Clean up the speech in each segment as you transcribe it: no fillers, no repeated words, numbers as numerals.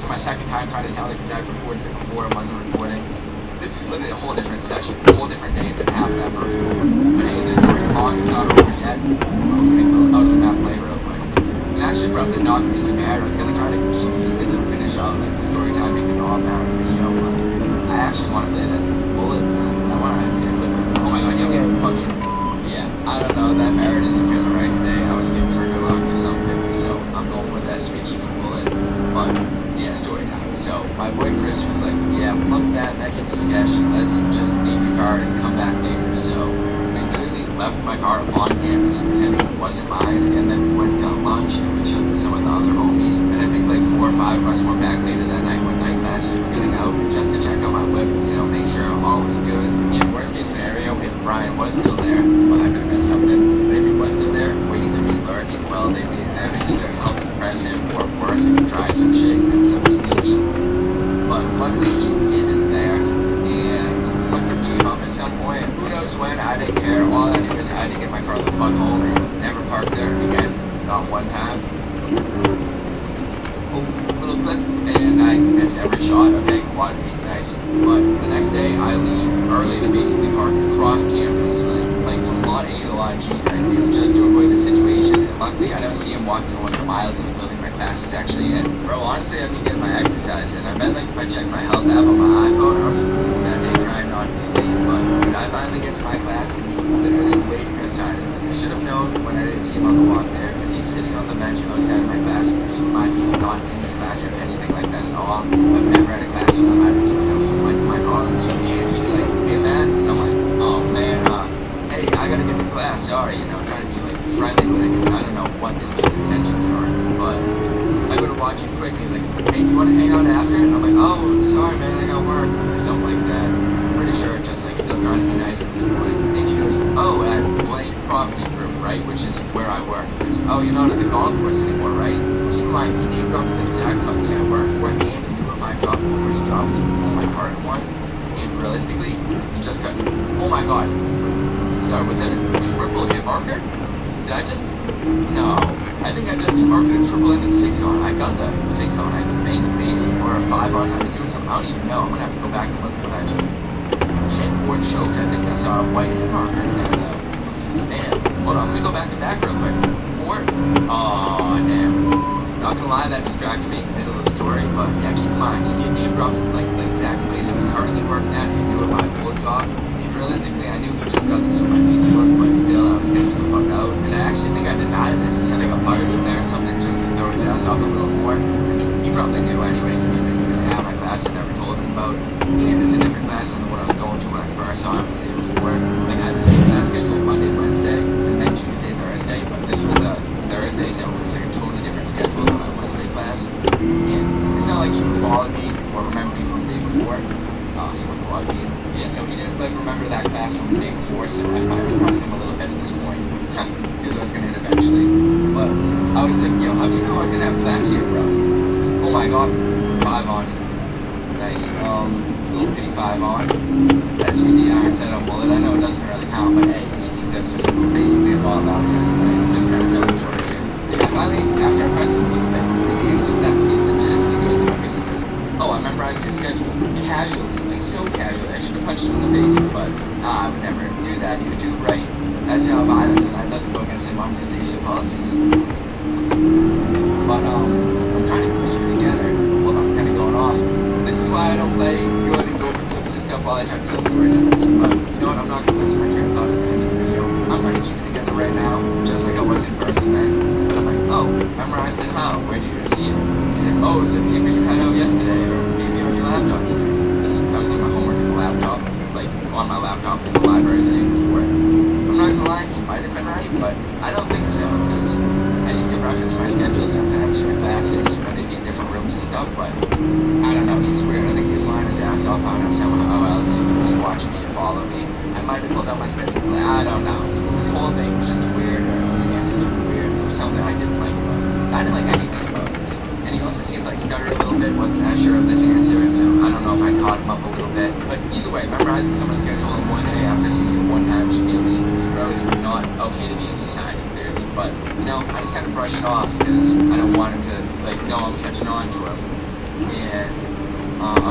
also my second time trying to tell it because I recorded it before it wasn't recording. This is literally a whole different session, a whole different day than half of that first one. But hey, this story's long, it's not over yet. I'm gonna go out of the map play real quick. And actually, bro, the knock me some air. I was gonna try to keep using it to finish out like the story time making all about video, but I actually want to play that bullet. I want to get a clip of it. Oh my god, yeah, I'm getting fucking. Yeah, I don't know, that merit isn't feeling right today. I was getting trigger locked or something, so I'm going with SVD for bullet. But yeah, story time. So my boy Chris was like, yeah, fuck that kid's a sketch. Let's just leave your car and come back later. So we literally left my car on campus pretending it wasn't mine, and then we went and got lunch and we chilled with some of the other homies. And I think like 4 or 5 of us went back later that night when night classes were getting out just to check out my whip, you know, make sure all was good. In worst case scenario, if Brian was still there, well, that could have been something. But if he was still there, waiting for me lurking, well, they'd be there to either help impress him, or worse, if he tried some shit and some sneaky. But luckily he isn't there, and he must have gave up at some point. Who knows when? I didn't care. All I knew is I had to get my car the fuck home and never park there again. Not one time. Oh, little clip, and I miss every shot. Okay, quad feet, nice. But the next day I leave early to basically park across campus, like from lot A to lot G type deal, just to avoid the situation. And luckily I don't see him walking almost a mile to the building my class is actually in. Bro, honestly, I've been getting my exercise, and I bet like if I check my health app on my iPhone, I was that day trying not to be late. But dude, I finally get to my class and he's literally waiting outside. And I should have known when I didn't see him on the walk there, but he's sitting on the bench outside of my class. And keep in mind, he's not in his class or anything like that at all. I've never had a class with him. I don't even know if he went to my college. And he's like, hey Matt, and I'm like, oh man, hey, I gotta get to class, sorry, you know, trying to be like friendly with it, because I don't know what this kid's intentions are. But I go to watch him quick, and he's like, hey, you wanna hang out after? And I'm like, oh, sorry man, I got work, or something like that. Pretty sure just like still trying to be nice at this point. And he goes, oh, at Blank Property Group, right, which is where I work. He goes, oh, you're not at the golf course anymore, right? Keep in mind, he named dropped the exact company I work for, and he knew what my job, 3 jobs before my car in one. And realistically, he just got, oh my god. Sorry, was that a triple hit marker? Did I just, no. I think I just hit marker a triple ending 6 on. I got the 6 on, I think maybe, or a 5 on. I was doing something, I don't even know. I'm gonna have to go back and look at what I just hit or choked. I think I saw a white hit marker in there though. Man, hold on, let me go back to back real quick. 4, oh damn. Not gonna lie, that distracted me in the middle of the story, but yeah, keep in mind, he name dropped like the exact place I was currently working at. He knew about my old job. Realistically, I knew he just got this from my Facebook, but still, I was sketched the fuck out. And I actually think I denied this. I said I got fired from there or something just to throw his ass off a little more. And he probably knew anyway, considering he was at my class and never told him about. And there's a different class than the one I was going to when I first saw him the day before. Like, I had the same class schedule Monday, Wednesday, and then Tuesday, Thursday. But this was a Thursday, so it was like a totally different schedule than my Wednesday class. And it's not like he followed me or remembered me from the day before. So with quad feet. Yeah, so he didn't like remember that class from the day before, so I finally crossed him a little bit at this point. Knew that I was gonna hit eventually. But I was like, yo, how do you know I was gonna have class here, bro? Oh my god, 5 on. Nice, little pity 5 on. SVD iron set on bullet. I know it doesn't really count, but hey, easy clips is basically a ball out here anyway. Just kind of tell the story here. Yeah, finally, after I pressed him a little bit, because he answered that he legitimately goes to my face and goes, oh, I memorized your schedule casually. So casually, I should have punched him in the face, but I would never do that. YouTube, right? That's how violence, and that doesn't go against the monetization policies. But I'm trying to keep it together. Hold on, I'm kind of going off. This is why I don't play good and go for clips and stuff while I try to tell stories. But you know what? I'm not going to lose my train of thought at the end of the video. I'm trying to keep it together right now, just like I was in person then. But I'm like, oh, memorized it how? Where do you see it? He's like, oh, it's a paper you had out yesterday, or maybe on your laptop today. I was doing my homework on the laptop, like on my laptop in the library the day before. I'm not gonna lie, he might have been right, but I don't think so, because I used to reference my schedule sometimes for classes when they'd be in different rooms and stuff, but I don't know, he's weird. I think he was lying his ass off. I don't know somehow else he was watching me and follow me. I might have pulled out my schedule, I don't know. This whole thing was just weird, or his answers were weird. There was something I didn't like about it. I didn't like anything about this. And he also seemed like stuttered a little bit, wasn't that sure of this answer, so I don't know if I caught him up a little bit. But either way, memorizing someone's schedule in one day after seeing it one time should be illegal. It's not okay to be in society, clearly. But, you know, I just kind of brush it off because I don't want him to, like, know I'm catching on to him.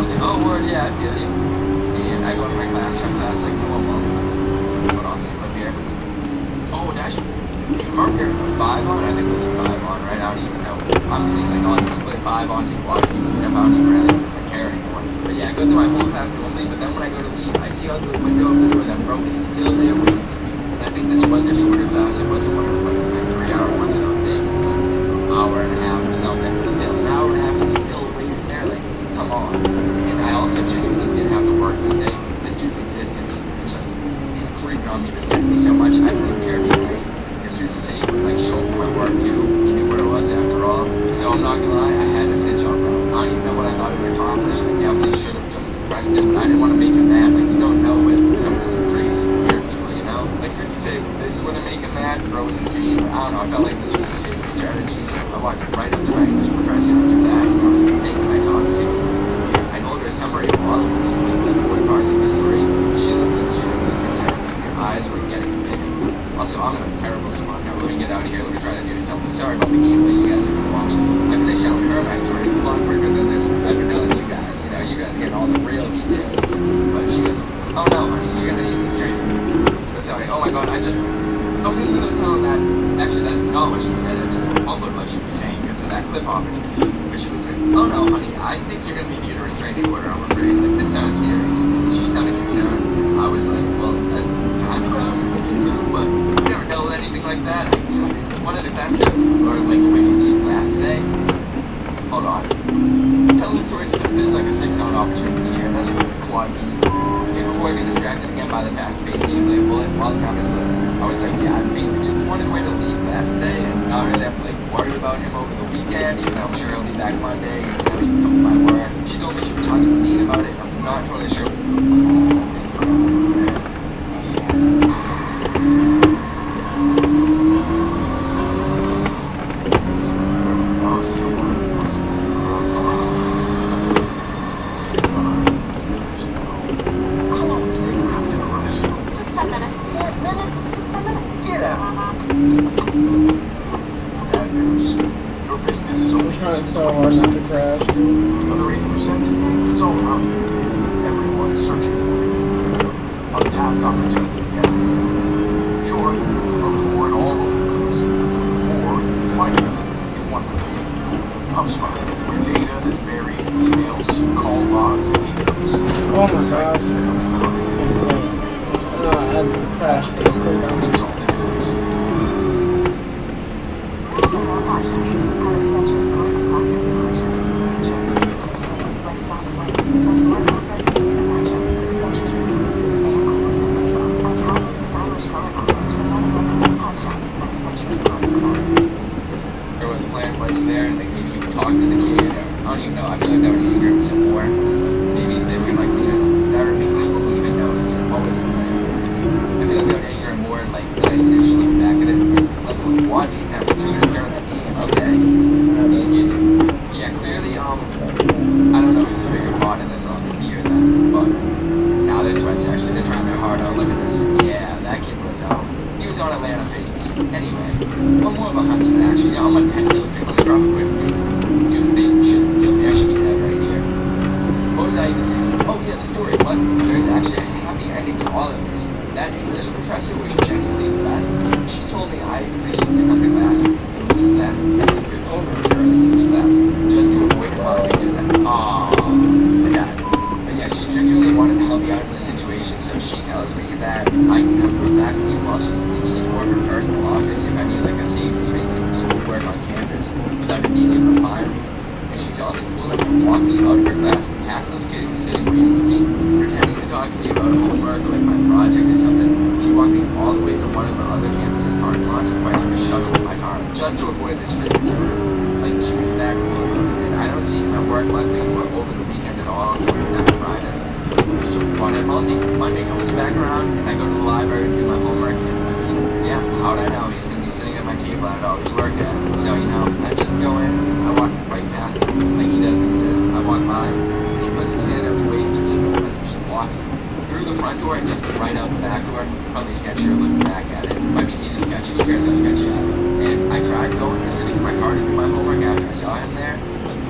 I was like, oh, word, yeah, I feel you. And I go to my class, like, come on, well, put on this clip here. Oh, dash. Mark here, 5 on? I think it was a 5 on, right? I don't even know. I'm hitting like all the split 5 ons and quad beams and stuff. I don't even really care anymore. But yeah, I go through my whole class normally, but then when I go to leave, I see how the window of the door that broke is still there waiting for me. And I think this was a shorter class. It wasn't one of like 3-hour ones, I don't think. It was like an hour and a half or something. But still, an hour and a half is still waiting there. Like, come on. And I also genuinely didn't have to work this day. This dude's existence, it's just, it creeped on me. It was me so much. I didn't even care to be late. Who's to say he would like show up for my work too? He knew where it was after all. So I'm not gonna lie, I had to snitch on bro. I don't even know what I thought it would accomplish. I definitely should have just pressed him. I didn't want to make him mad. Like, you don't know with some of those crazy weird people, you know? Like, who's to say this wouldn't make him mad? Bro was insane. I don't know, I felt like this was a safe strategy. So I walked right up to my English professor after class and I was like, hey, can I talk to you? I told her a summary of all of this, like the 4 parts of the story. She looked legitimately concerned. Her eyes were getting bigger. Also, I'm in a terrible spot now. Let me get out of here. Let me try to do something. Sorry about the gameplay you guys have been watching. I finished telling her my story a lot quicker than this. I've been telling you guys. You know, you guys getting all the real details. But she goes, oh no, honey, you're gonna need me straight. But sorry, oh my god, I was in the middle of telling that. Actually, that's not what she said. I just mumbled what she was saying because of that clip opportunity. But she was like, oh no, honey, I think you're gonna need a restraining order, I'm afraid. Like, this sounds serious. She sounded concerned. I was like, well, that's kind of what I was thinking too, but you never dealt with anything like that. What did the class do? Or like when you leave class today? Hold on. Telling stories stuff is like a 6-zone opportunity here. That's a quad beat. Okay, before I get distracted again by the fast-paced gameplay bullet while the round is lit, I was like, yeah, I mainly just wanted a way to leave class today and not really have to like worry about him over the weekend, even though I'm sure he'll be back Monday and he can come to my work. She told me she would talk to the dean about it. I'm not totally sure.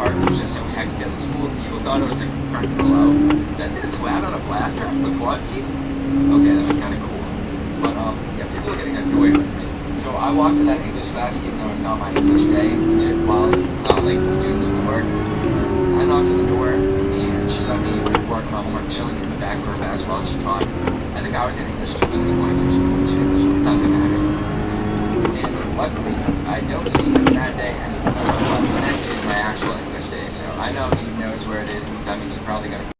park was just so hectic at the school. People thought it was a front glow. Did I say the twat on a blaster? The quad feed? Okay, that was kind of cool. But, yeah, people are getting annoyed with me. So I walked to that English class, even though it's not my English day, while like the students would work. I knocked on the door, and she let me work on my homework, chilling in the back for a fast while she taught. I think I was in English 2 minutes point, so she was legit English. It doesn't matter. And luckily, I don't see him that day anymore. But the next day is my actual English day, so I know he knows where it is and stuff. He's probably gonna